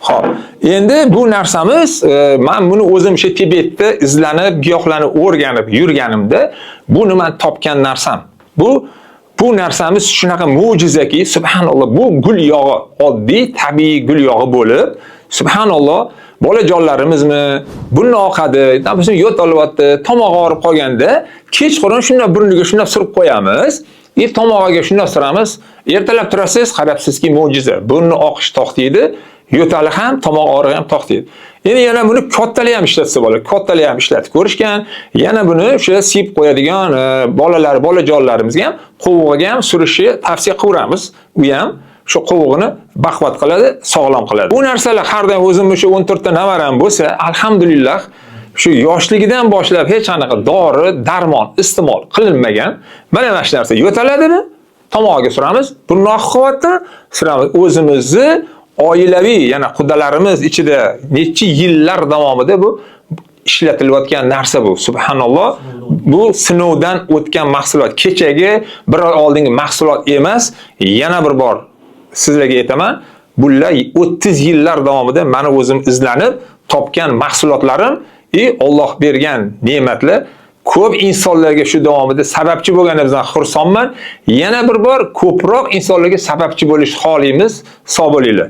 Xo'p, endi bu narsamiz, men buni o'zim shu Tibetda izlanib, giyohlarni o'rganib yurganimda bu nima topgan narsam. Bu narsamiz shunaqa mo'jizaki, subhanalloh, bu gul yog'i, oddiy tabiiy gul yog'i bo'lib, subhanalloh, bolajonlarimizmi, buni oqadi, biz yo'talyapti, tomog'i og'rib qolganda, kechqurun shunday burniga shunday surib qo'yamiz. Tomog'iga shunday suramiz, ertalab turasiz, qarabsizki mo'jiza. Burni oqish to'xtaydi, yo'tali ham, tomoq og'rig'i ham to'xtaydi. Endi yana buni kattalar ham ishlatsa bo'ladi. Kattalar ham ishlatib ko'rishgan. Yana buni o'sha sip qo'yadigan bolajonlarimizga ham qovug'iga ham surishni tavsiya qilamiz. U ham shu qovug'ini baquvvat qiladi, sog'lom qiladi. Bu narsalar har doim o'zim o'sha 14 ta navaram bo'lsa, alhamdulillah, shu yoshligidan boshlab hech qanaqa dori, darmon iste'mol qilinmagan. Mana shu narsa yo'taladimi? Tomog'iga suramiz, burni oqib qolyapti, suramiz. O'zimizni oilaviy, yana qudalarimiz ichida necha yillar davomida bu ishlatilayotgan narsa bu. Subhanalloh, bu sinovdan o'tgan mahsulot. Kechagi bir oy oldingi mahsulot emas. Yana bir bor sizlarga aytaman, bular 30 yillar davomida meni o'zim izlanib topgan mahsulotlarim, Alloh bergan ne'matlar. Ko'p insonlarga shu davomida sababchi bo'lganimizdan xursandman. Yana bir bor ko'proq insonlarga sababchi bo'lish xohlaymiz. Sog' bo'linglar.